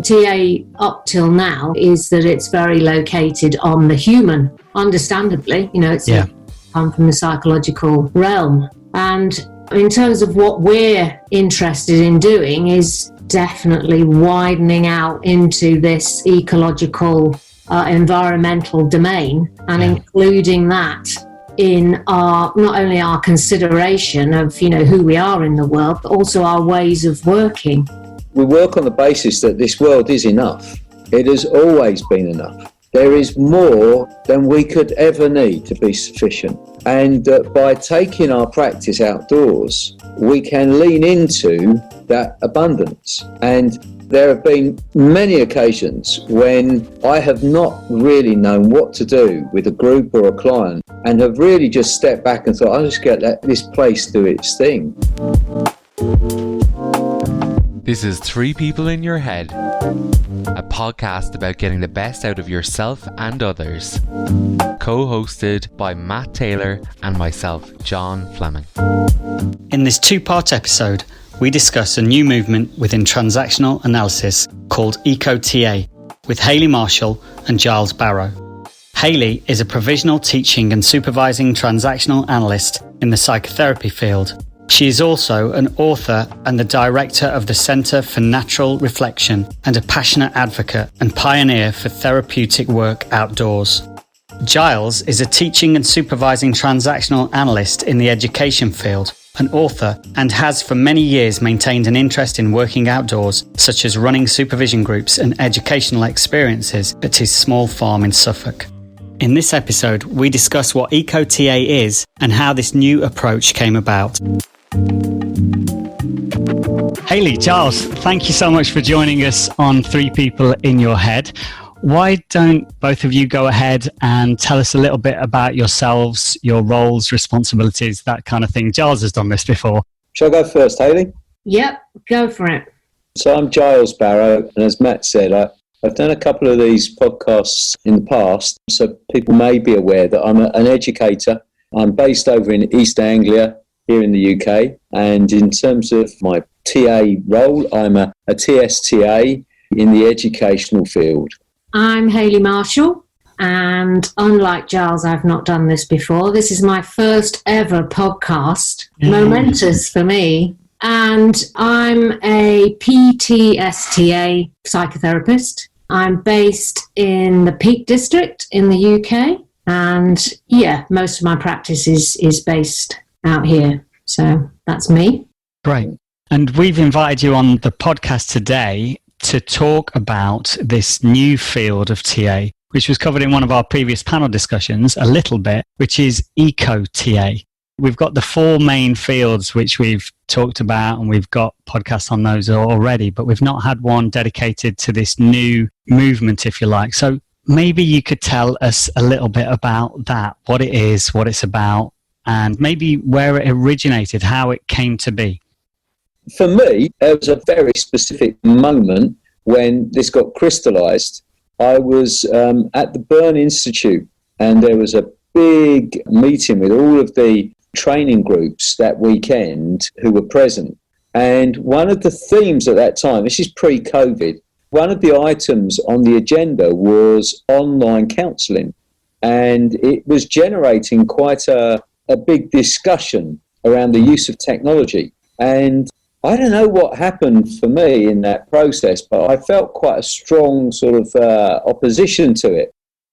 TA up till now is that it's very located on the human, understandably. It's come from the psychological realm. And in terms of what we're interested in doing is definitely widening out into this ecological, environmental domain and including that in not only our consideration of, who we are in the world, but also our ways of working. We work on the basis that this world is enough. It has always been enough. There is more than we could ever need to be sufficient. And by taking our practice outdoors, we can lean into that abundance. And there have been many occasions when I have not really known what to do with a group or a client and have really just stepped back and thought, I'll just let this place do its thing. This is Three People in Your Head, a podcast about getting the best out of yourself and others. Co-hosted by Matt Taylor and myself, John Fleming. In this two-part episode, we discuss a new movement within transactional analysis called ECOTA with Hayley Marshall and Giles Barrow. Hayley is a provisional teaching and supervising transactional analyst in the psychotherapy field. She is also an author and the director of the Centre for Natural Reflection and a passionate advocate and pioneer for therapeutic work outdoors. Giles is a teaching and supervising transactional analyst in the education field, an author, and has for many years maintained an interest in working outdoors, such as running supervision groups and educational experiences at his small farm in Suffolk. In this episode, we discuss what ECOTA is and how this new approach came about. Hayley, Giles, thank you so much for joining us on Three People in Your Head. Why don't both of you go ahead and tell us a little bit about yourselves, your roles, responsibilities, that kind of thing. Giles has done this before. Shall I go first, Hayley? Yep, go for it. So I'm Giles Barrow, and as Matt said, I've done a couple of these podcasts in the past, so people may be aware that I'm an educator. I'm based over in East Anglia, here in the UK, and in terms of my TA role, I'm a TSTA in the educational field. I'm Hayley Marshall, and unlike Giles, I've not done this before. This is my first ever podcast, momentous for me, and I'm a PTSTA psychotherapist. I'm based in the Peak District in the UK, and most of my practice is based out here. So that's me. Great. And we've invited you on the podcast today to talk about this new field of TA, which was covered in one of our previous panel discussions a little bit, which is ECOTA. We've got the four main fields which we've talked about, and we've got podcasts on those already, but we've not had one dedicated to this new movement, if you like. So maybe you could tell us a little bit about that, what it is, what it's about, and maybe where it originated, how it came to be. For me, there was a very specific moment when this got crystallised. I was at the Burn Institute, and there was a big meeting with all of the training groups that weekend who were present. And one of the themes at that time, this is pre-COVID, one of the items on the agenda was online counselling. And it was generating quite a big discussion around the use of technology. And I don't know what happened for me in that process, but I felt quite a strong sort of opposition to it.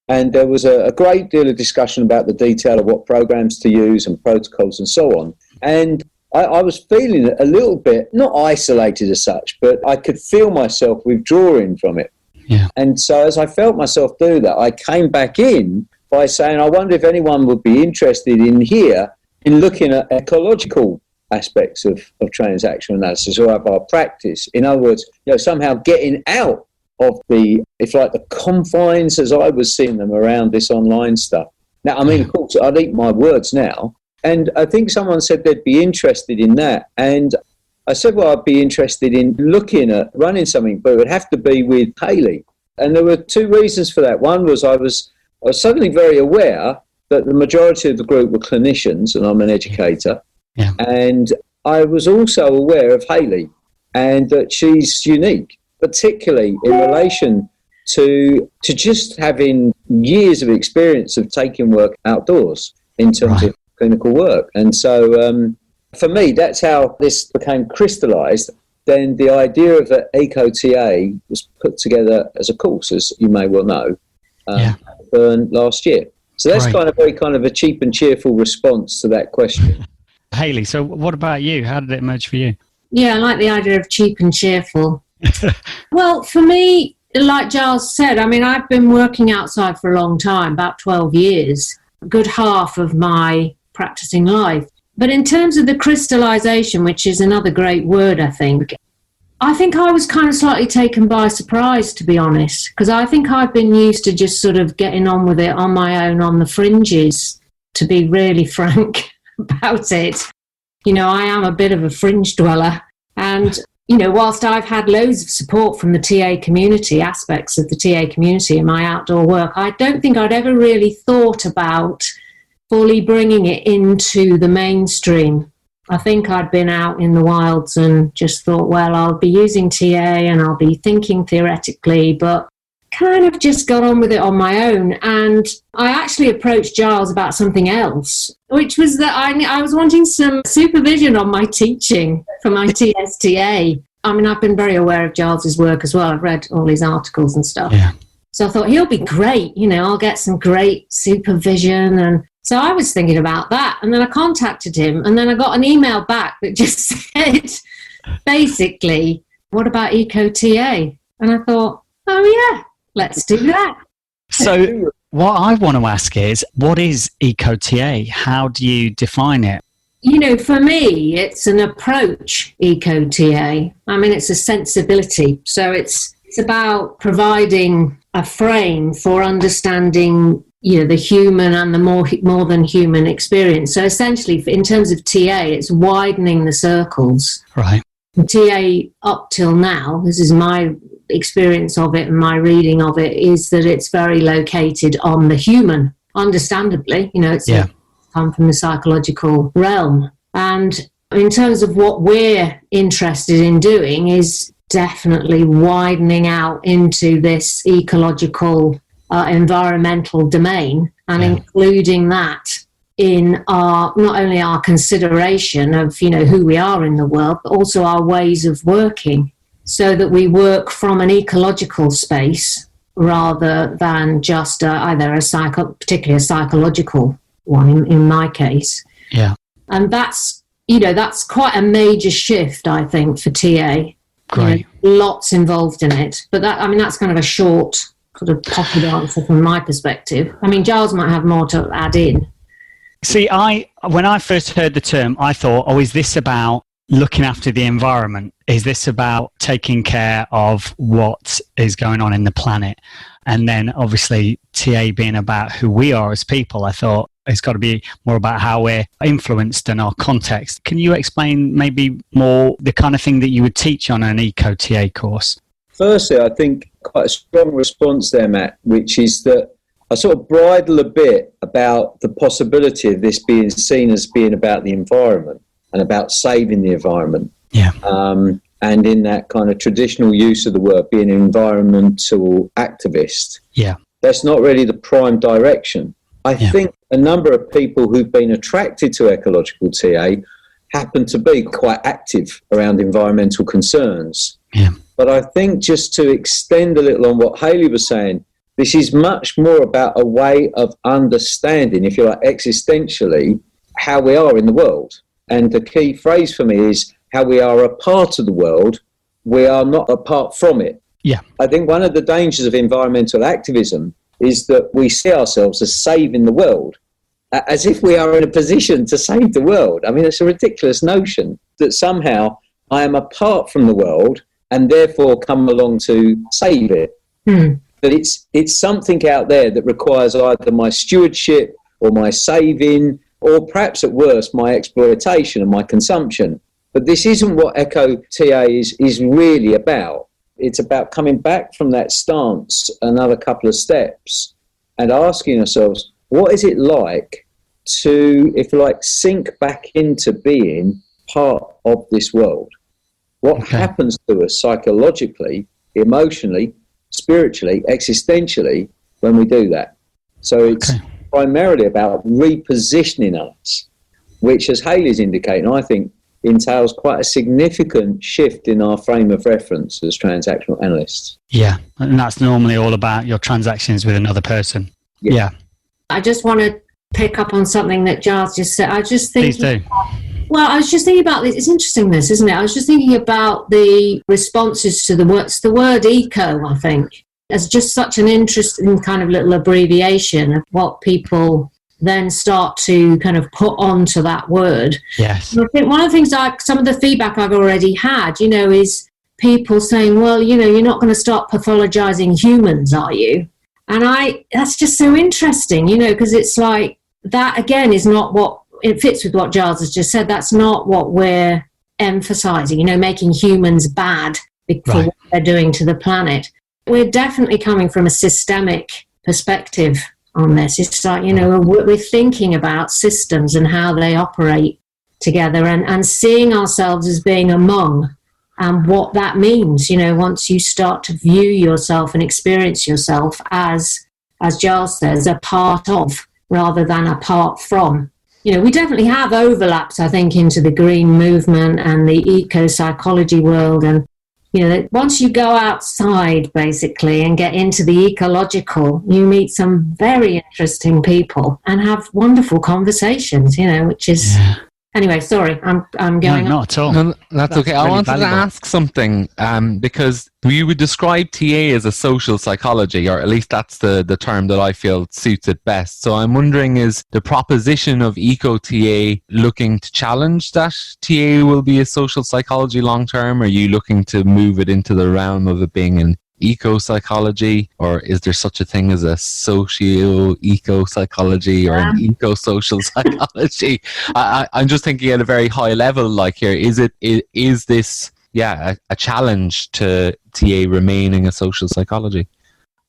And there was a great deal of discussion about the detail of what programs to use and protocols and so on. And I was feeling a little bit, not isolated as such, but I could feel myself withdrawing from it. Yeah. And so as I felt myself do that, I came back in by saying, I wonder if anyone would be interested in here in looking at ecological aspects of transactional analysis or of our practice. In other words, somehow getting out of the, if like the confines as I was seeing them around this online stuff. Now, I mean, of course, I'd eat my words now. And I think someone said they'd be interested in that. And I said, well, I'd be interested in looking at running something, but it would have to be with Hayley. And there were two reasons for that. One was I was suddenly very aware that the majority of the group were clinicians, and I'm an educator. Yeah. And I was also aware of Hayley and that she's unique. particularly in relation to just having years of experience of taking work outdoors in terms of clinical work. And so for me, that's how this became crystallized. Then the idea of the EcoTA was put together as a course, as you may well know, at Bern last year. So that's kind of a cheap and cheerful response to that question. Hayley, so what about you? How did it emerge for you? Yeah, I like the idea of cheap and cheerful. Well, for me, like Giles said, I mean, I've been working outside for a long time, about 12 years, a good half of my practicing life. But in terms of the crystallization, which is another great word, I think I was kind of slightly taken by surprise, to be honest, because I think I've been used to just sort of getting on with it on my own on the fringes, to be really frank about it. You know, I am a bit of a fringe dweller. And, you know, whilst I've had loads of support from the TA community, aspects of the TA community in my outdoor work, I don't think I'd ever really thought about fully bringing it into the mainstream. I think I'd been out in the wilds and just thought, well, I'll be using TA and I'll be thinking theoretically, but kind of just got on with it on my own. And I actually approached Giles about something else, which was that I was wanting some supervision on my teaching for my TSTA. I mean, I've been very aware of Giles's work as well. I've read all his articles and stuff. Yeah. So I thought, he'll be great. You know, I'll get some great supervision. And so I was thinking about that. And then I contacted him. And then I got an email back that just said, basically, what about EcoTA? And I thought, oh, yeah, let's do that. So what I want to ask is, what is EcoTA? How do you define it? You know, for me, it's an approach, EcoTA. I mean, it's a sensibility. So it's about providing a frame for understanding, you know, the human and the more than human experience. So essentially, in terms of TA, it's widening the circles. Right. And TA up till now, this is my experience of it and my reading of it, is that it's very located on the human, understandably. You know, it's come from the psychological realm. And in terms of what we're interested in doing is definitely widening out into this ecological environmental domain and including that in our, not only our consideration of, you know, who we are in the world, but also our ways of working, so that we work from an ecological space rather than just either particularly a psychological one in my case. Yeah. And that's, you know, that's quite a major shift, I think, for TA. Great. You know, lots involved in it. But that, I mean, that's kind of a short sort of pocket answer from my perspective. I mean, Giles might have more to add in. See, when I first heard the term, I thought, oh, is this about looking after the environment? Is this about taking care of what is going on in the planet? And then obviously TA being about who we are as people, I thought it's got to be more about how we're influenced in our context. Can you explain maybe more the kind of thing that you would teach on an EcoTA course? Firstly, I think quite a strong response there, Matt, which is that I sort of bridle a bit about the possibility of this being seen as being about the environment and about saving the environment. Yeah. And in that kind of traditional use of the word, being an environmental activist. Yeah. That's not really the prime direction. I think a number of people who've been attracted to ecological TA happen to be quite active around environmental concerns. Yeah. But I think just to extend a little on what Hayley was saying, this is much more about a way of understanding, if you like, existentially, how we are in the world. And the key phrase for me is how we are a part of the world. We are not apart from it. Yeah. I think one of the dangers of environmental activism is that we see ourselves as saving the world, as if we are in a position to save the world. I mean, it's a ridiculous notion that somehow I am apart from the world and therefore come along to save it. That it's something out there that requires either my stewardship or my saving, or perhaps at worst, my exploitation and my consumption. But this isn't what EcoTA is really about. It's about coming back from that stance another couple of steps and asking ourselves, what is it like to, if you like, sink back into being part of this world? What happens to us psychologically emotionally, spiritually, existentially when we do that. So it's primarily about repositioning us, which, as Hayley's indicating, I think entails quite a significant shift in our frame of reference as transactional analysts. Yeah, and that's normally all about your transactions with another person. Yeah. I just want to pick up on something that Giles just said. I just think. Please do. Well, I was just thinking about this. It's interesting, this, isn't it? I was just thinking about the responses to the words. The word eco, I think, as just such an interesting kind of little abbreviation of what people then start to kind of put onto that word. Yes. And I think one of the things, some of the feedback I've already had, is people saying, well, you're not going to start pathologizing humans, are you? And that's just so interesting, because it's like, that again is not what, it fits with what Giles has just said. That's not what we're emphasizing, making humans bad for what they're doing to the planet. We're definitely coming from a systemic perspective on this. It's like, we're thinking about systems and how they operate together and seeing ourselves as being among and what that means, once you start to view yourself and experience yourself as Giles says, a part of rather than apart from. We definitely have overlaps, I think, into the green movement and the eco-psychology world. And, once you go outside, basically, and get into the ecological, you meet some very interesting people and have wonderful conversations, which is... Yeah. Anyway, sorry, I'm going on. Not at all. No, that's okay. Really I wanted valuable. to ask something because you would describe TA as a social psychology, or at least that's the term that I feel suits it best. So I'm wondering, is the proposition of eco-TA looking to challenge that TA will be a social psychology long term? Are you looking to move it into the realm of it being an eco-psychology, or is there such a thing as a socio-eco-psychology or an eco-social psychology? I'm just thinking at a very high level, like here, is this a challenge to TA remaining a social psychology?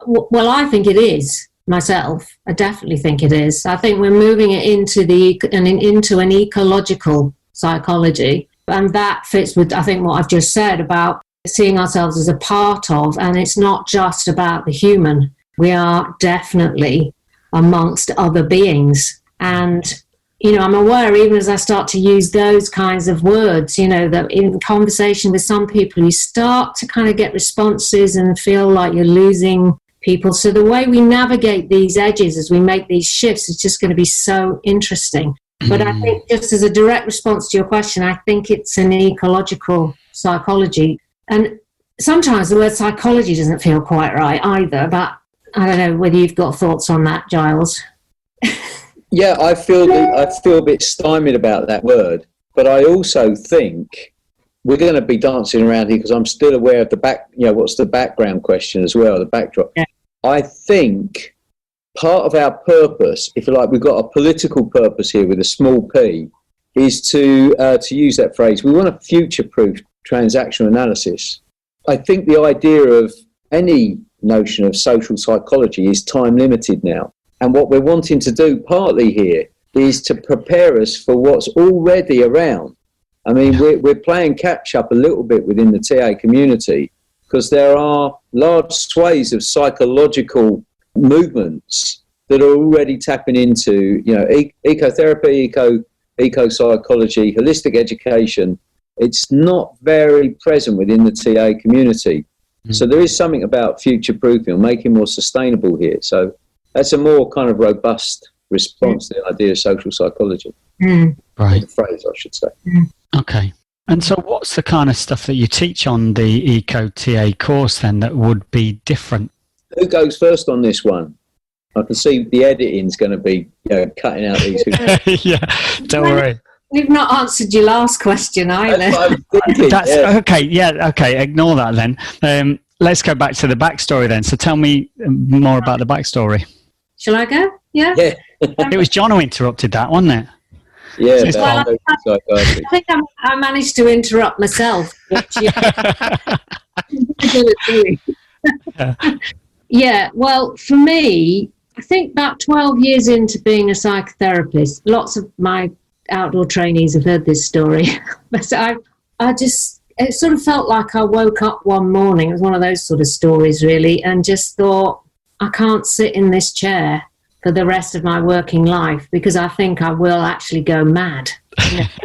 Well, I think it is myself. I definitely think it is. I think we're moving it into an ecological psychology, and that fits with, I think, what I've just said about seeing ourselves as a part of, and it's not just about the human. We are definitely amongst other beings. And, I'm aware, even as I start to use those kinds of words, that in conversation with some people, you start to kind of get responses and feel like you're losing people. So the way we navigate these edges as we make these shifts is just going to be so interesting. But I think, just as a direct response to your question, I think it's an ecological psychology. And sometimes the word psychology doesn't feel quite right either, but I don't know whether you've got thoughts on that, Giles. Yeah, I feel a bit stymied about that word, but I also think we're going to be dancing around here because I'm still aware of what's the background question as well, the backdrop. Yeah. I think part of our purpose, if you like, we've got a political purpose here with a small p, is to use that phrase. We want to future-proof transactional analysis. I think the idea of any notion of social psychology is time limited now. And what we're wanting to do partly here is to prepare us for what's already around. I mean, we're playing catch up a little bit within the TA community because there are large swathes of psychological movements that are already tapping into, ecotherapy, eco-psychology, holistic education. It's not very present within the TA community. So there is something about future-proofing or making more sustainable here. So that's a more kind of robust response to the idea of social psychology. Right. The phrase, I should say. Okay. And so what's the kind of stuff that you teach on the Eco-TA course then that would be different? Who goes first on this one? I can see the editing's going to be cutting out these. Yeah, don't worry. We've not answered your last question either. That's what I'm thinking, That's okay. Ignore that then. Let's go back to the backstory then. So tell me more about the backstory. Shall I go? Yeah. It was John who interrupted that, wasn't it? Yeah. I think I managed to interrupt myself. Which, yeah. Well, for me, I think about 12 years into being a psychotherapist, lots of my outdoor trainees have heard this story. But I just it sort of felt like I woke up one morning, it was one of those sort of stories really, and just thought, I can't sit in this chair for the rest of my working life because I think I will actually go mad.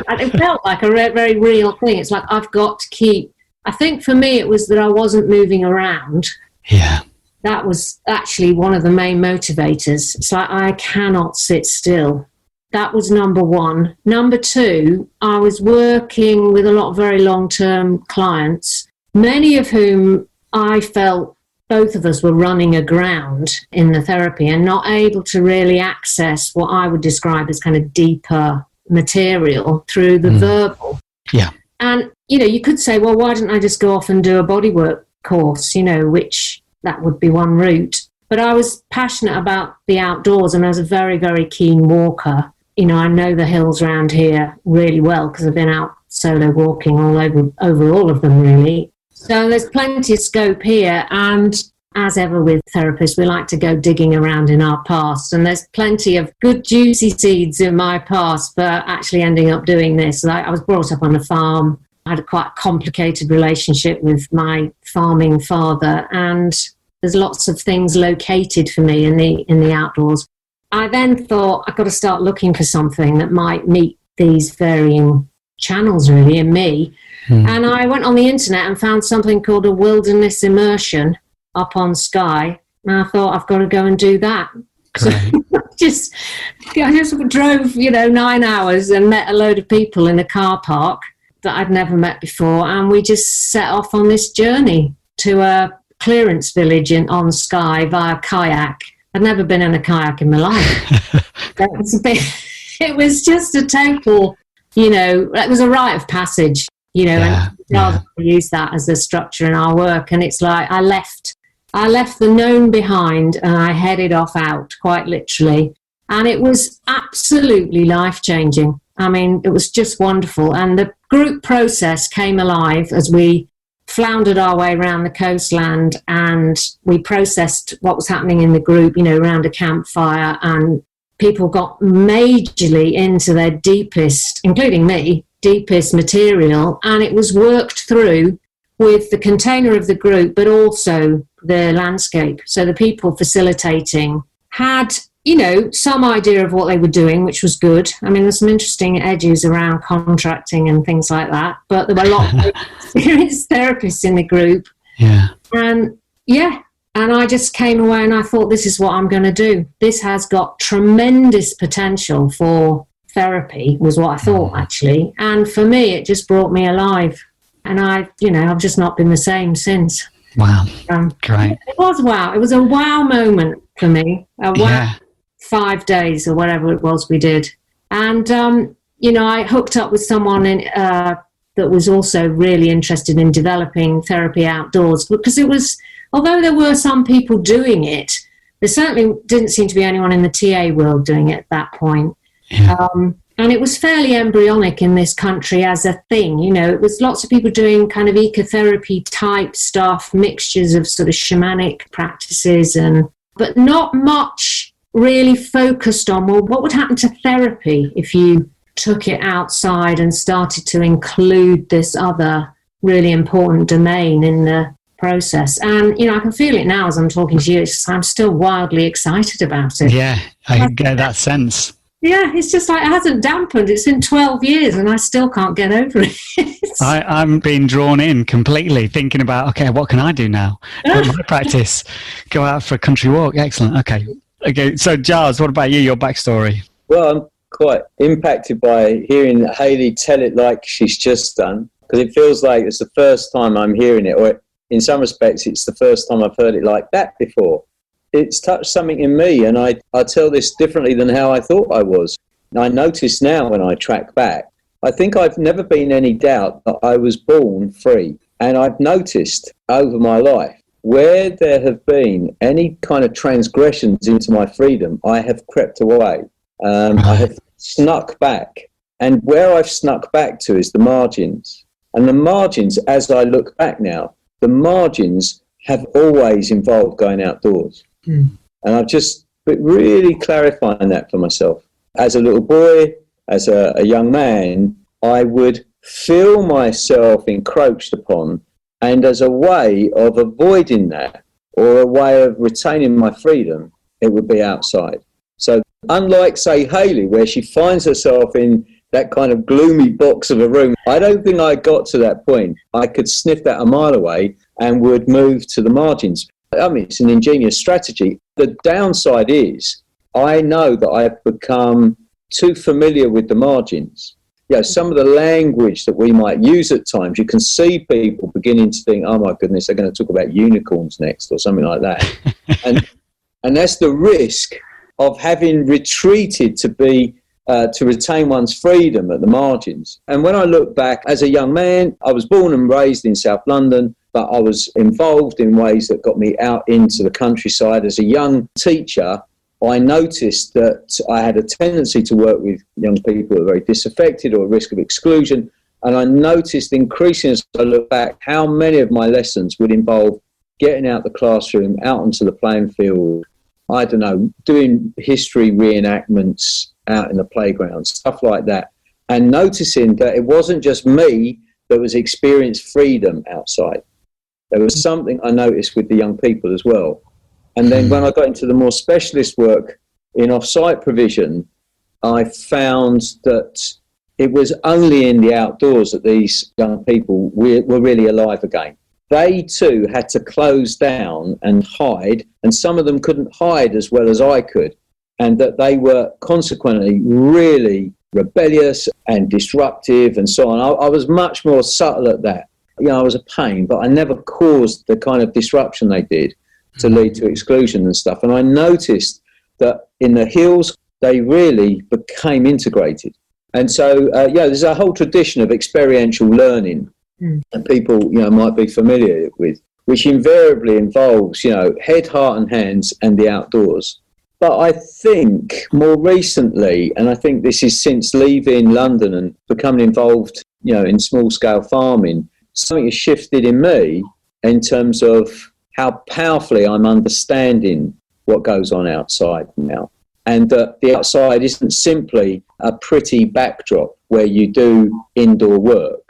And it felt like a very real thing. It's like I've got to keep, I think for me it was that I wasn't moving around. Yeah. That was actually one of the main motivators. It's like I cannot sit still. That was number one. Number two, I was working with a lot of very long-term clients, many of whom I felt both of us were running aground in the therapy and not able to really access what I would describe as kind of deeper material through the verbal. Yeah. And, you know, you could say, well, why didn't I just go off and do a bodywork course, you know, which that would be one route. But I was passionate about the outdoors and I was a very, very keen walker. You know, I know the hills around here really well because I've been out solo walking over all of them, really. So there's plenty of scope here. And as ever with therapists, we like to go digging around in our past. And there's plenty of good, juicy seeds in my past for actually ending up doing this. I was brought up on a farm. I had a quite complicated relationship with my farming father. And there's lots of things located for me in the outdoors. I then thought I've got to start looking for something that might meet these varying channels really in me. And I went on the internet and found something called a wilderness immersion up on Skye. And I thought I've got to go and do that. Great. So I just drove, 9 hours and met a load of people in a car park that I'd never met before. And we just set off on this journey to a clearance village on Skye via kayak. I'd never been in a kayak in my life. It was just a total, it was a rite of passage, and we use that as a structure in our work. And it's like I left the known behind and I headed off out, quite literally. And it was absolutely life-changing. I mean, it was just wonderful. And the group process came alive as we floundered our way around the coastland and we processed what was happening in the group, around a campfire, and people got majorly into their deepest, including me, deepest material, and it was worked through with the container of the group, but also the landscape. So the people facilitating had, some idea of what they were doing, which was good. I mean, there's some interesting edges around contracting and things like that, but there were a lot of experienced therapists in the group. Yeah. And I just came away and I thought, this is what I'm going to do. This has got tremendous potential for therapy, was what I thought, actually. And for me, it just brought me alive. And I've just not been the same since. Wow. Great. It was wow. It was a wow moment for me. A wow 5 days or whatever it was we did. And, I hooked up with someone that was also really interested in developing therapy outdoors, because it was, although there were some people doing it, there certainly didn't seem to be anyone in the TA world doing it at that point. Yeah. And it was fairly embryonic in this country as a thing. It was lots of people doing kind of ecotherapy type stuff, mixtures of sort of shamanic practices, but not much really focused on, well, what would happen to therapy if you took it outside and started to include this other really important domain in the process. And, I can feel it now as I'm talking to you. I'm still wildly excited about it. Yeah, I can get that sense. Yeah, it's just like it hasn't dampened. It's been 12 years and I still can't get over it. I'm being drawn in completely, thinking about, okay, what can I do now? My practice, go out for a country walk. Excellent. Okay. So, Giles, what about you, your backstory? Well, I'm quite impacted by hearing Hayley tell it like she's just done, because it feels like it's the first time I'm hearing it, or in some respects, it's the first time I've heard it like that before. It's touched something in me, and I tell this differently than how I thought I was. I notice now when I track back, I think I've never been any doubt that I was born free. And I've noticed over my life, where there have been any kind of transgressions into my freedom, I have crept away. I have snuck back. And where I've snuck back to is the margins. And the margins, as I look back now, the margins have always involved going outdoors. And I've just been really clarifying that for myself. As a little boy, as a young man, I would feel myself encroached upon, and as a way of avoiding that, or a way of retaining my freedom, it would be outside. So unlike, say, Hayley, where she finds herself in that kind of gloomy box of a room, I don't think I got to that point. I could sniff that a mile away and would move to the margins. I mean, it's an ingenious strategy. The downside is I know that I've become too familiar with the margins. You know, some of the language that we might use at times, you can see people beginning to think, oh my goodness, they're going to talk about unicorns next or something like that. and that's the risk of having retreated to be to retain one's freedom at the margins. And when I look back as a young man, I was born and raised in South London, but I was involved in ways that got me out into the countryside. As a young teacher, I noticed that I had a tendency to work with young people who are very disaffected or at risk of exclusion. And I noticed increasingly as I look back how many of my lessons would involve getting out the classroom, out onto the playing field, I don't know, doing history reenactments out in the playground, stuff like that. And noticing that it wasn't just me that was experiencing freedom outside. There was something I noticed with the young people as well. And then when I got into the more specialist work in off-site provision, I found that it was only in the outdoors that these young people were really alive again. They too had to close down and hide, and some of them couldn't hide as well as I could, and that they were consequently really rebellious and disruptive and so on. I was much more subtle at that. You know, I was a pain, but I never caused the kind of disruption they did to lead to exclusion and stuff. And I noticed that in the hills, they really became integrated. And so, there's a whole tradition of experiential learning that people, might be familiar with, which invariably involves, head, heart and hands and the outdoors. But I think more recently, and I think this is since leaving London and becoming involved, in small-scale farming, something has shifted in me in terms of how powerfully I'm understanding what goes on outside now. And that the outside isn't simply a pretty backdrop where you do indoor work.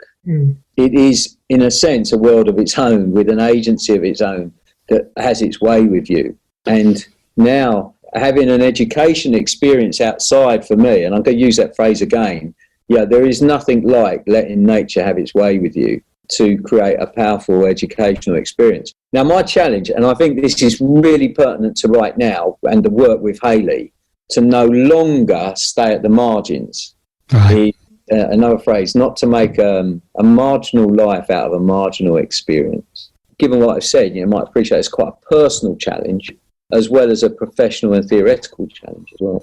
It is, in a sense, a world of its own, with an agency of its own that has its way with you. And now, having an education experience outside for me, and I'm going to use that phrase again, there is nothing like letting nature have its way with you to create a powerful educational experience. Now, my challenge, and I think this is really pertinent to right now and the work with Hayley, to no longer stay at the margins. Right. Another phrase, not to make a marginal life out of a marginal experience. Given what I've said, you might appreciate it's quite a personal challenge as well as a professional and theoretical challenge as well.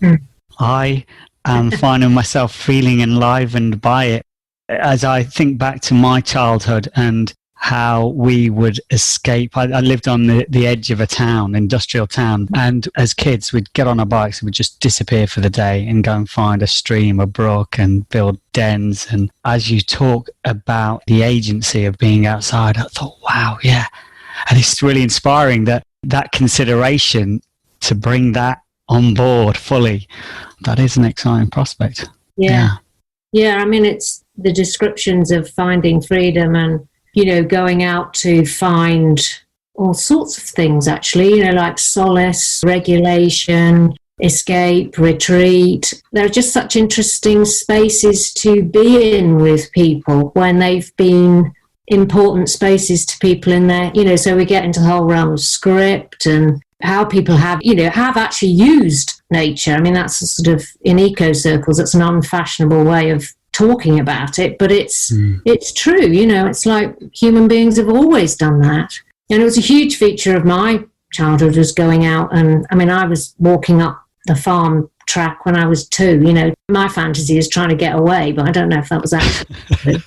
I am finding myself feeling enlivened by it as I think back to my childhood and how we would escape. I lived on the edge of a town, industrial town, and as kids we'd get on our bikes and we'd just disappear for the day and go and find a stream, a brook, and build dens. And as you talk about the agency of being outside, I thought, wow, yeah. And it's really inspiring that consideration to bring that on board fully. That is an exciting prospect. Yeah, I mean, it's the descriptions of finding freedom and going out to find all sorts of things, actually, like solace, regulation, escape, retreat. There are just such interesting spaces to be in with people when they've been important spaces to people in there, so we get into the whole realm of script and how people have actually used nature. I mean, that's a sort of, in eco circles, it's an unfashionable way of talking about it, but it's true. It's like human beings have always done that. And it was a huge feature of my childhood, was going out. And I mean, I was walking up the farm track when I was 2. My fantasy is trying to get away, but I don't know if that was actually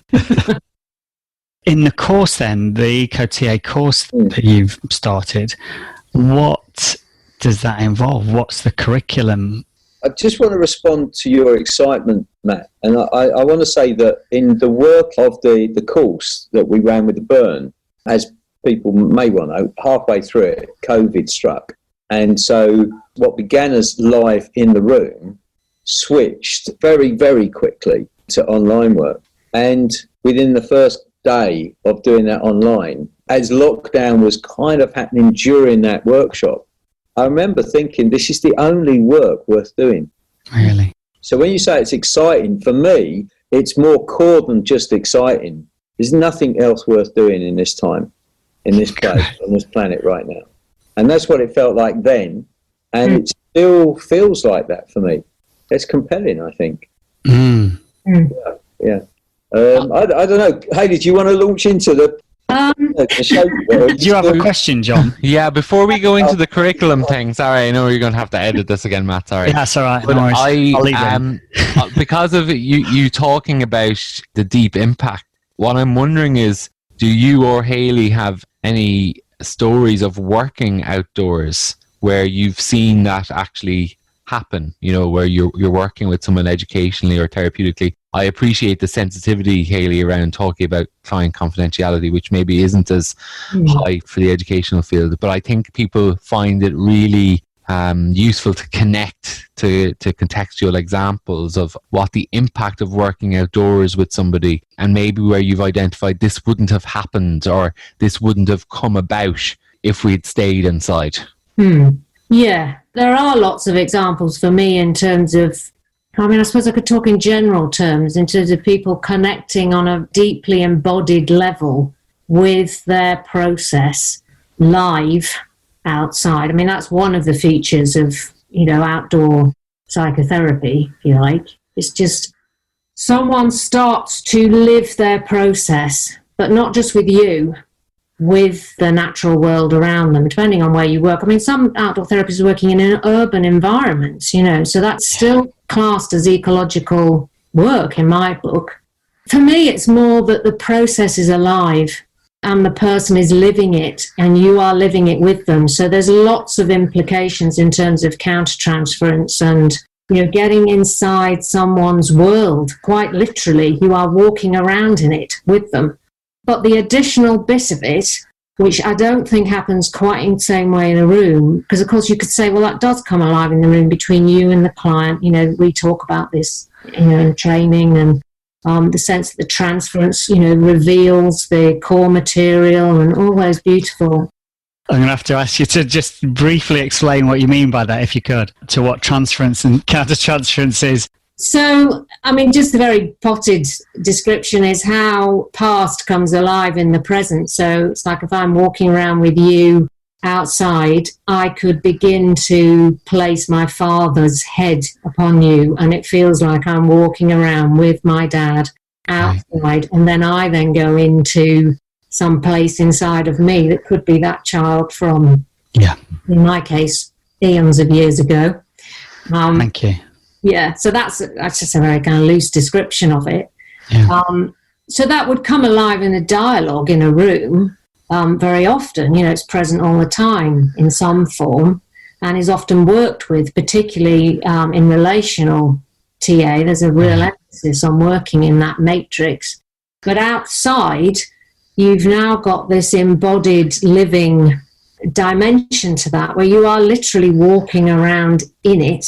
In the course then, the EcoTA course that you've started, what does that involve? What's the curriculum? I just want to respond to your excitement, Matt. And I want to say that in the work of the course that we ran with the Burn, as people may well know, halfway through it, COVID struck. And so what began as live in the room switched very, very quickly to online work. And within the first day of doing that online, as lockdown was kind of happening during that workshop, I remember thinking, this is the only work worth doing. Really? So when you say it's exciting, for me, it's more core than just exciting. There's nothing else worth doing in this time, in this place, on this planet right now. And that's what it felt like then. And it still feels like that for me. It's compelling, I think. Yeah. I don't know. Hayley, do you want to launch into the show? Do you have a question, John? Yeah, before we go into the curriculum thing, sorry, I know you're going to have to edit this again, Matt, sorry. Yeah, that's all right. But No worries. because of you talking about the deep impact, what I'm wondering is, do you or Hayley have any stories of working outdoors where you've seen that actually happen, you know, where you're working with someone educationally or therapeutically? I appreciate the sensitivity, Hayley, around talking about client confidentiality, which maybe isn't as high for the educational field, but I think people find it really useful to connect to contextual examples of what the impact of working outdoors with somebody, and maybe where you've identified this wouldn't have happened or this wouldn't have come about if we'd stayed inside. Yeah, there are lots of examples for me in terms of, I mean, I suppose I could talk in general terms, in terms of people connecting on a deeply embodied level with their process live outside. I mean, that's one of the features of, you know, outdoor psychotherapy, if you like. It's just someone starts to live their process, but not just with you, with the natural world around them, depending on where you work. I mean, some outdoor therapists are working in an urban environment, you know, so that's still classed as ecological work in my book. For me, it's more that the process is alive and the person is living it and you are living it with them. So there's lots of implications in terms of countertransference and, you know, getting inside someone's world. Quite literally, you are walking around in it with them. But the additional bit of it, which I don't think happens quite in the same way in a room, because of course you could say, well, that does come alive in the room between you and the client. You know, we talk about this, you know, in training, and the sense that the transference, you know, reveals the core material and all those beautiful. I'm going to have to ask you to just briefly explain what you mean by that, if you could, to what transference and countertransference is. So, I mean, just a very potted description is how past comes alive in the present. So it's like if I'm walking around with you outside, I could begin to place my father's head upon you, and it feels like I'm walking around with my dad outside, and then I then go into some place inside of me that could be that child from, in my case, eons of years ago. Thank you. Yeah, so that's just a very kind of loose description of it. Yeah. So that would come alive in a dialogue in a room very often. You know, it's present all the time in some form and is often worked with, particularly in relational TA. There's a real emphasis on working in that matrix. But outside, you've now got this embodied living dimension to that, where you are literally walking around in it.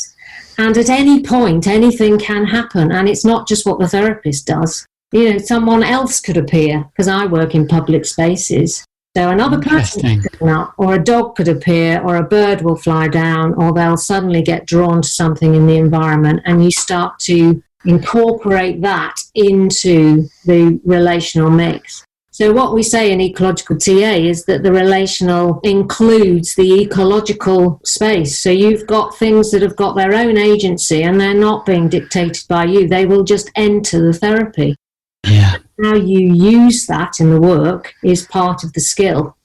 And at any point, anything can happen. And it's not just what the therapist does. You know, someone else could appear, because I work in public spaces. So another person could come up, or a dog could appear, or a bird will fly down, or they'll suddenly get drawn to something in the environment. And you start to incorporate that into the relational mix. So what we say in ecological TA is that the relational includes the ecological space. So you've got things that have got their own agency and they're not being dictated by you. They will just enter the therapy. Yeah. How you use that in the work is part of the skill.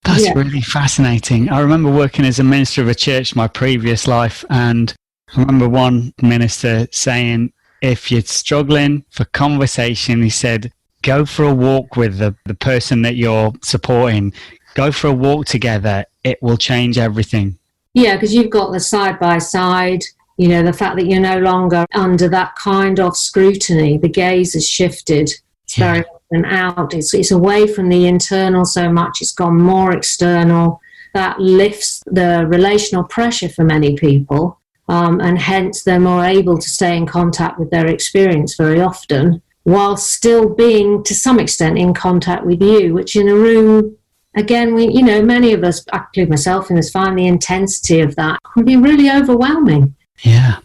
That's really fascinating. I remember working as a minister of a church in my previous life, and I remember one minister saying, if you're struggling for conversation, he said, go for a walk with the person that you're supporting. Go for a walk together. It will change everything. Yeah, because you've got the side-by-side, you know, the fact that you're no longer under that kind of scrutiny. The gaze has shifted. It's very often out. It's away from the internal so much. It's gone more external. That lifts the relational pressure for many people, and hence they're more able to stay in contact with their experience very often, while still being to some extent in contact with you, which in a room, again, many of us, I include myself in this, find the intensity of that can be really overwhelming. Yeah.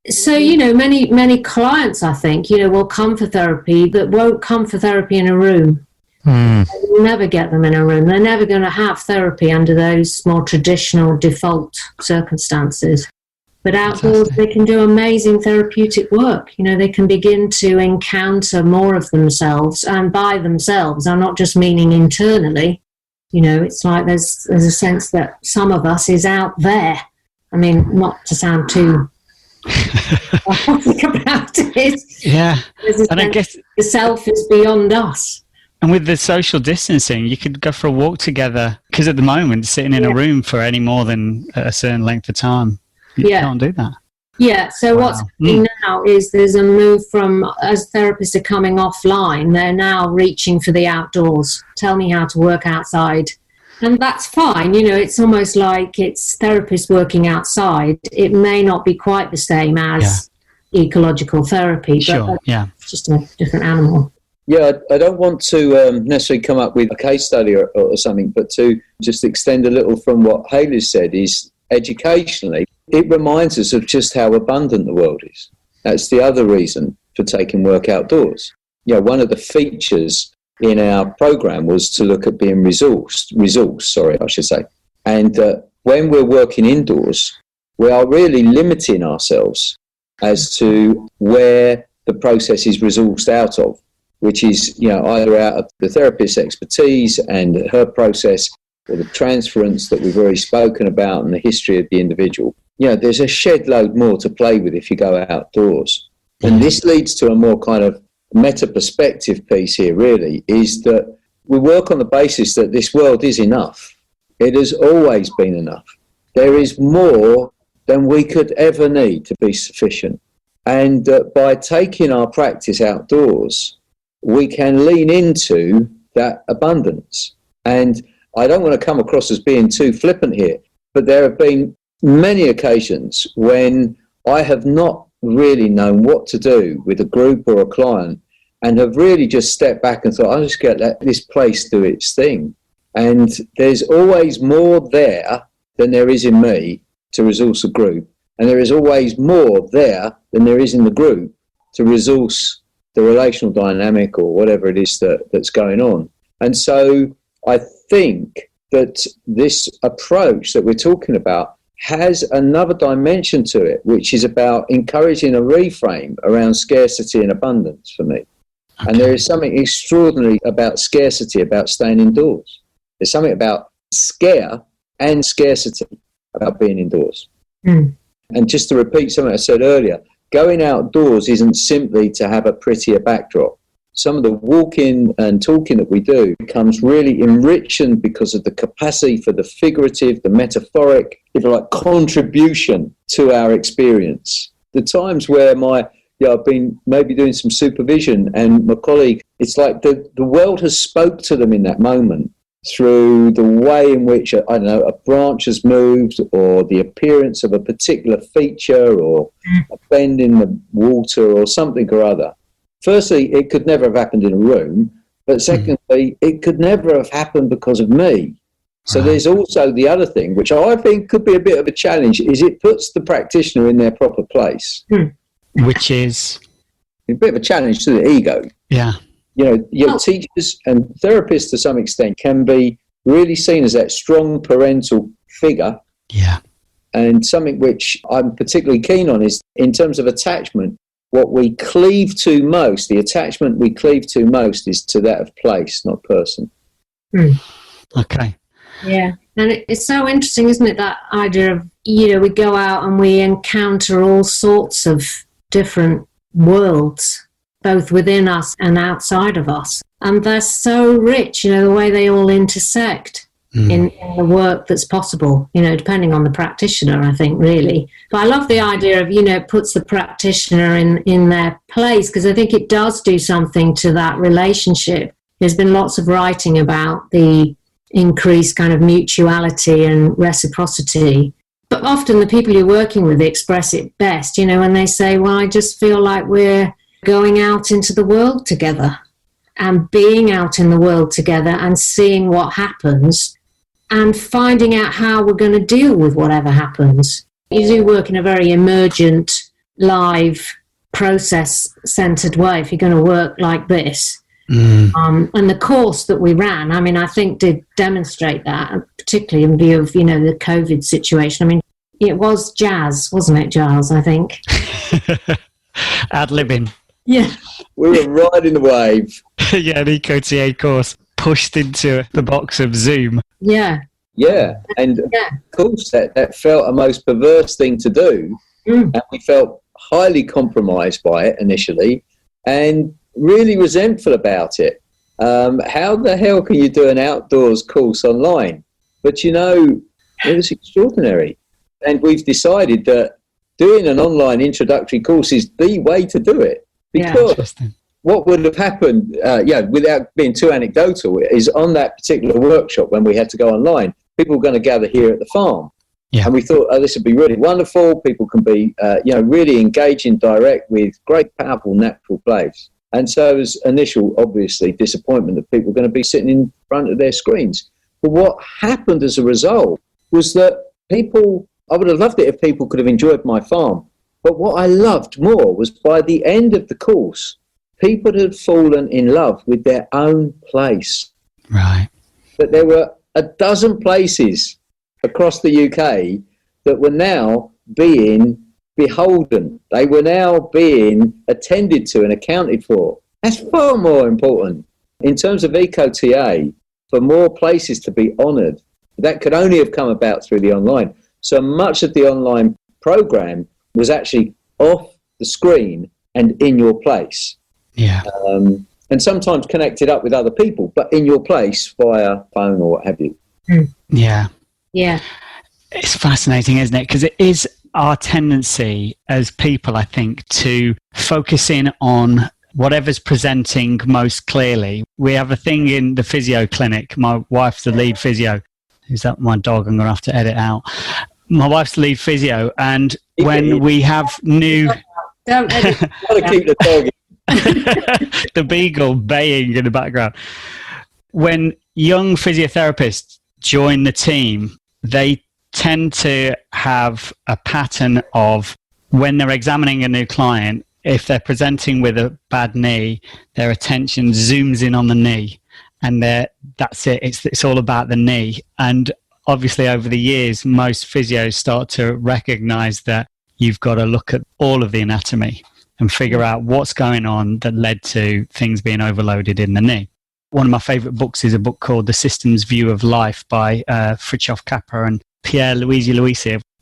So, many clients, I think, will come for therapy that won't come for therapy in a room. You'll never get them in a room. They're never going to have therapy under those more traditional default circumstances. But outdoors, Fantastic. they can do amazing therapeutic work. They can begin to encounter more of themselves and by themselves. I'm not just meaning internally. It's like there's a sense that some of us is out there. I mean, not to sound too about it. Yeah. And I guess the self is beyond us. And with the social distancing, you could go for a walk together, because at the moment, sitting in a room for any more than a certain length of time, you can't do that. Yeah, so what's happening now is there's a move from, as therapists are coming offline, they're now reaching for the outdoors. Tell me how to work outside. And that's fine, it's almost like it's therapists working outside. It may not be quite the same as ecological therapy, but it's just a different animal. Yeah, I don't want to necessarily come up with a case study or something, but to just extend a little from what Hayley said is educationally, it reminds us of just how abundant the world is. That's the other reason for taking work outdoors. One of the features in our program was to look at being resource, I should say. And when we're working indoors, we are really limiting ourselves as to where the process is resourced out of, which is, either out of the therapist's expertise and her process, or the transference that we've already spoken about and the history of the individual. There's a shed load more to play with if you go outdoors. And this leads to a more kind of meta perspective piece here, really, is that we work on the basis that this world is enough. It has always been enough. There is more than we could ever need to be sufficient. And by taking our practice outdoors, we can lean into that abundance. And I don't want to come across as being too flippant here, but there have been many occasions when I have not really known what to do with a group or a client and have really just stepped back and thought, I'll just let this place do its thing. And there's always more there than there is in me to resource a group. And there is always more there than there is in the group to resource the relational dynamic or whatever it is that's going on. And so I think that this approach that we're talking about has another dimension to it, which is about encouraging a reframe around scarcity and abundance for me. Okay. And there is something extraordinary about scarcity, about staying indoors. There's something about scare and scarcity about being indoors. And just to repeat something I said earlier, going outdoors isn't simply to have a prettier backdrop. Some of the walking and talking that we do becomes really enriching because of the capacity for the figurative, the metaphoric, if you like, contribution to our experience. The times where I've been maybe doing some supervision and my colleague, it's like the world has spoke to them in that moment through the way in which, a branch has moved or the appearance of a particular feature or a bend in the water or something or other. Firstly, it could never have happened in a room, but secondly, it could never have happened because of me. So there's also the other thing, which I think could be a bit of a challenge, is it puts the practitioner in their proper place. Which is? A bit of a challenge to the ego. Yeah. Teachers and therapists to some extent can be really seen as that strong parental figure. Yeah. And something which I'm particularly keen on is in terms of attachment, what we cleave to most, the attachment we cleave to most is to that of place, not person. Okay. Yeah. And it's so interesting, isn't it, that idea of, we go out and we encounter all sorts of different worlds, both within us and outside of us. And they're so rich, the way they all intersect in the work that's possible, depending on the practitioner, I think, really. But I love the idea of, it puts the practitioner in their place, because I think it does do something to that relationship. There's been lots of writing about the increased kind of mutuality and reciprocity. But often the people you're working with express it best, when they say, well, I just feel like we're going out into the world together and being out in the world together and seeing what happens and finding out how we're going to deal with whatever happens. You do work in a very emergent, live, process-centered way if you're going to work like this. And the course that we ran, I mean, I think did demonstrate that, particularly in view of, the COVID situation. I mean, it was jazz, wasn't it, Giles, I think? Ad-libbing. Yeah. We were riding the wave. Yeah, an EcoTA course pushed into the box of Zoom. Yeah. Yeah, and of course that felt a most perverse thing to do, and we felt highly compromised by it initially, and really resentful about it. How the hell can you do an outdoors course online? But it was extraordinary, and we've decided that doing an online introductory course is the way to do it, because what would have happened, without being too anecdotal, is on that particular workshop when we had to go online, people were going to gather here at the farm. Yeah. And we thought, this would be really wonderful. People can be, really engaging direct with great, powerful, natural plays. And so it was initial, obviously, disappointment that people were going to be sitting in front of their screens. But what happened as a result was that I would have loved it if people could have enjoyed my farm. But what I loved more was by the end of the course, people had fallen in love with their own place. Right. That there were a dozen places across the UK that were now being beholden. They were now being attended to and accounted for. That's far more important. In terms of EcoTA, for more places to be honoured, that could only have come about through the online. So much of the online programme was actually off the screen and in your place. Yeah. And sometimes connected up with other people, but in your place via phone or what have you. Yeah. Yeah. It's fascinating, isn't it? Because it is our tendency as people, I think, to focus in on whatever's presenting most clearly. We have a thing in the physio clinic. My wife's the lead physio. Is that my dog? I'm going to have to edit out. My wife's the lead physio. And when we have new... Don't edit. Got to keep the dog in. The beagle baying in the background. When young physiotherapists join the team, they tend to have a pattern of when they're examining a new client, if they're presenting with a bad knee, their attention zooms in on the knee, and that's it. It's all about the knee. And obviously over the years, most physios start to recognize that you've got to look at all of the anatomy and figure out what's going on that led to things being overloaded in the knee. One of my favourite books is a book called The System's View of Life by Fritjof Capra and Pierre Luigi.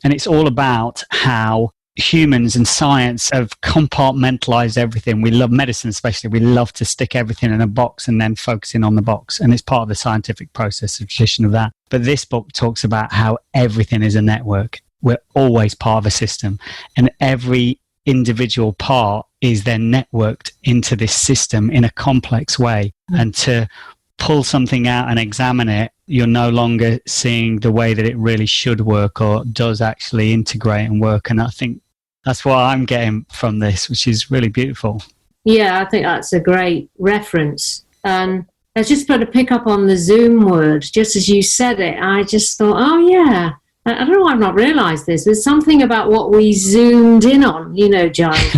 And it's all about how humans and science have compartmentalised everything. We love medicine especially. We love to stick everything in a box and then focus in on the box. And it's part of the scientific process, the tradition of that. But this book talks about how everything is a network. We're always part of a system. And every individual part is then networked into this system in a complex way. And to pull something out and examine it, you're no longer seeing the way that it really should work or does actually integrate and work. And I think that's what I'm getting from this, which is really beautiful. Yeah, I think that's a great reference. I just put a pick up on the Zoom word. Just as you said it, I just thought, oh yeah, I don't know why I've not realised this. There's something about what we zoomed in on, Giles.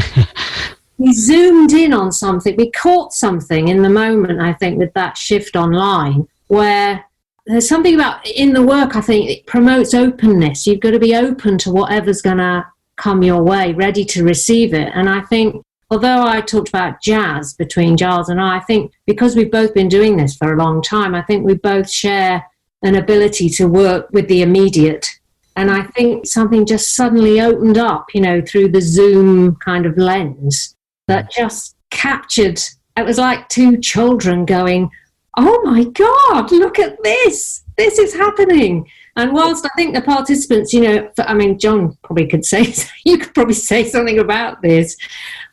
We zoomed in on something. We caught something in the moment, I think, with that shift online, where there's something about in the work, I think, it promotes openness. You've got to be open to whatever's going to come your way, ready to receive it. And I think, although I talked about jazz between Giles and I think because we've both been doing this for a long time, I think we both share an ability to work with the immediate. And I think something just suddenly opened up, through the Zoom kind of lens that just captured. It was like two children going, oh my God, look at this. This is happening. And whilst I think the participants, John probably could say, you could probably say something about this,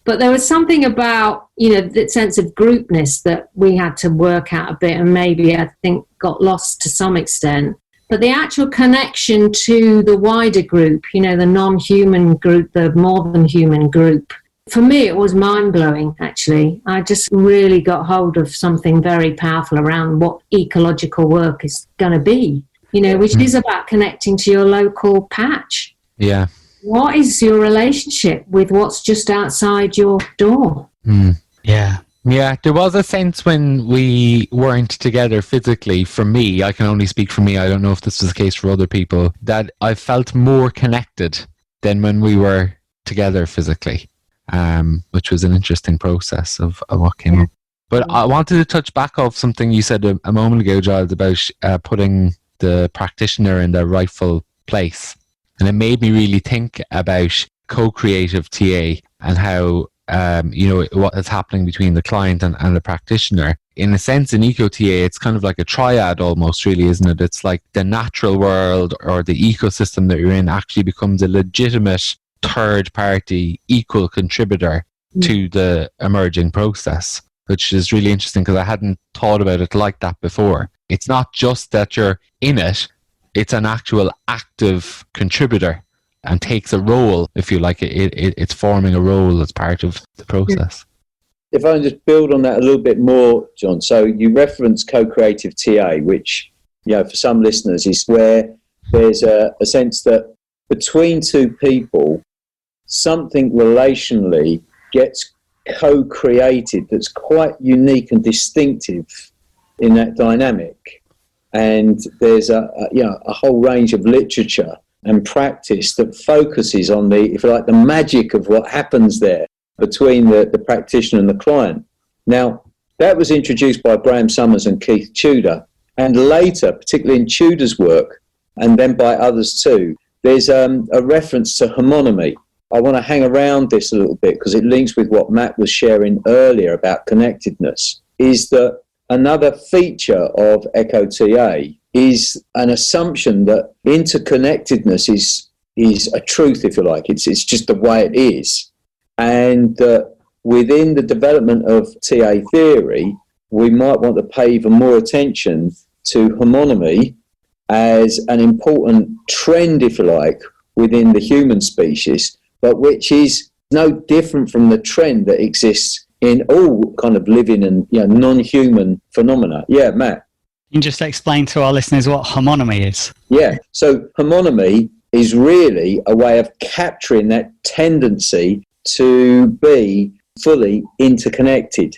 but there was something about, the sense of groupness that we had to work out a bit and maybe I think got lost to some extent. But the actual connection to the wider group, the non-human group, the more than human group, for me, it was mind-blowing, actually. I just really got hold of something very powerful around what ecological work is going to be, which is about connecting to your local patch. Yeah. What is your relationship with what's just outside your door? Yeah. Yeah, there was a sense when we weren't together physically, for me, I can only speak for me, I don't know if this was the case for other people, that I felt more connected than when we were together physically, which was an interesting process of what came up. But I wanted to touch back off something you said a moment ago, Giles, about putting the practitioner in their rightful place. And it made me really think about co-creative TA and how what is happening between the client and the practitioner. In a sense, in eco-TA, it's kind of like a triad almost, really, isn't it? It's like the natural world or the ecosystem that you're in actually becomes a legitimate third-party equal contributor to the emerging process, which is really interesting because I hadn't thought about it like that before. It's not just that you're in it, it's an actual active contributor and takes a role, if you like. It's forming a role as part of the process. If I can just build on that a little bit more, John. So you referenced co-creative TA, which, for some listeners is where there's a sense that between two people, something relationally gets co-created that's quite unique and distinctive in that dynamic. And there's a whole range of literature and practice that focuses on the magic of what happens there between the practitioner and the client. Now, that was introduced by Graham Summers and Keith Tudor, and later, particularly in Tudor's work, and then by others too, there's a reference to homonymy. I want to hang around this a little bit because it links with what Matt was sharing earlier about connectedness, is that another feature of Eco-TA is an assumption that interconnectedness is a truth, if you like. It's just the way it is. And within the development of TA theory, we might want to pay even more attention to homonymy as an important trend, if you like, within the human species, but which is no different from the trend that exists in all kind of living and non-human phenomena. Yeah, Matt? Can you just explain to our listeners what homonymy is? Yeah, so homonymy is really a way of capturing that tendency to be fully interconnected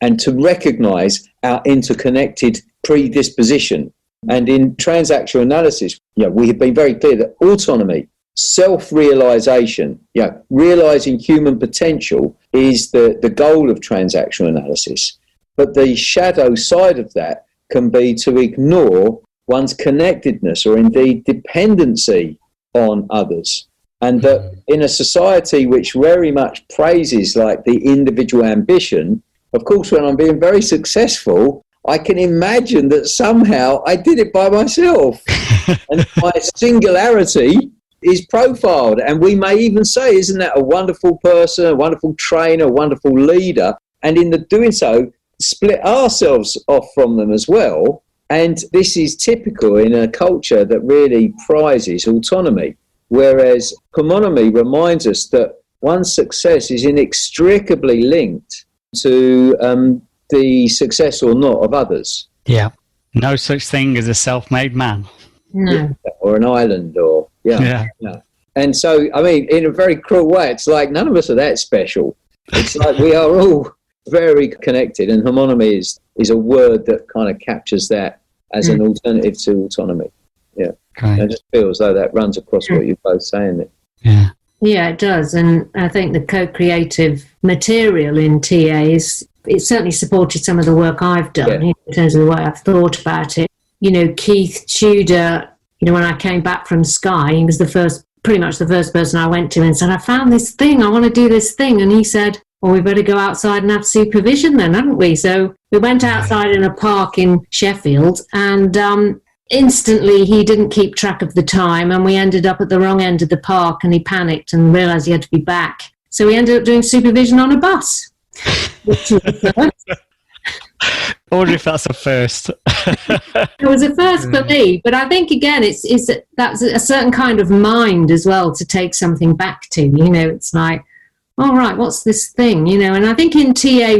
and to recognise our interconnected predisposition. And in transactional analysis, we have been very clear that autonomy, self-realisation, realising human potential is the goal of transactional analysis. But the shadow side of that can be to ignore one's connectedness or indeed dependency on others. And that in a society which very much praises like the individual ambition, of course, when I'm being very successful, I can imagine that somehow I did it by myself. And my singularity is profiled. And we may even say, isn't that a wonderful person, a wonderful trainer, a wonderful leader? And in the doing so, split ourselves off from them as well. And this is typical in a culture that really prizes autonomy. Whereas homonymy reminds us that one's success is inextricably linked to the success or not of others. Yeah. No such thing as a self-made man. No. Or an island or, yeah. And so, I mean, in a very cruel way, it's like none of us are that special. It's like we are all very connected, and homonymy is a word that kind of captures that as an alternative to autonomy. Yeah. Great. It just feels though that runs across what you're both saying there. Yeah. Yeah, it does. And I think the co-creative material in TA it certainly supported some of the work I've done in terms of the way I've thought about it. Keith Tudor, when I came back from Sky, he was pretty much the first person I went to and said, I found this thing, I want to do this thing. And he said, well, we better go outside and have supervision then, haven't we? So we went outside in a park in Sheffield, and instantly he didn't keep track of the time, and we ended up at the wrong end of the park, and he panicked and realised he had to be back. So we ended up doing supervision on a bus. Which was the first. I wonder if that's a first. It was a first for me, but I think again, that's a certain kind of mind as well to take something back to. It's like, all right, what's this thing, and I think in TA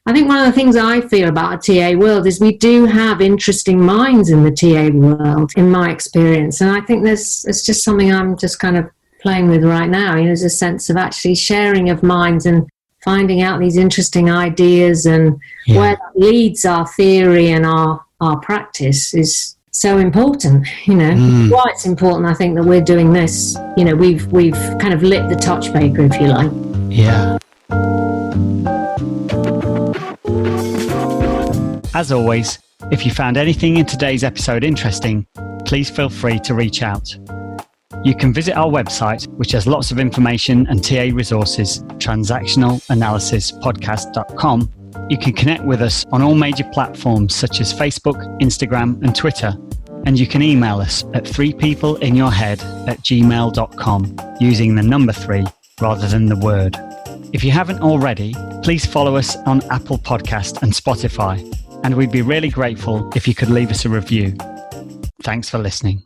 I think one of the things I feel about a TA world is we do have interesting minds in the TA world, in my experience. And I think it's just something I'm just kind of playing with right now. There's a sense of actually sharing of minds and finding out these interesting ideas, and where that leads our theory and our practice is so important, Why it's important, I think, that we're doing this. We've kind of lit the touchpaper, if you like. Yeah. As always, if you found anything in today's episode interesting, please feel free to reach out. You can visit our website, which has lots of information and TA resources, transactionalanalysispodcast.com. You can connect with us on all major platforms such as Facebook, Instagram and Twitter. And you can email us at 3peopleinyourhead@gmail.com using the number 3 rather than the word. If you haven't already, please follow us on Apple Podcast and Spotify. And we'd be really grateful if you could leave us a review. Thanks for listening.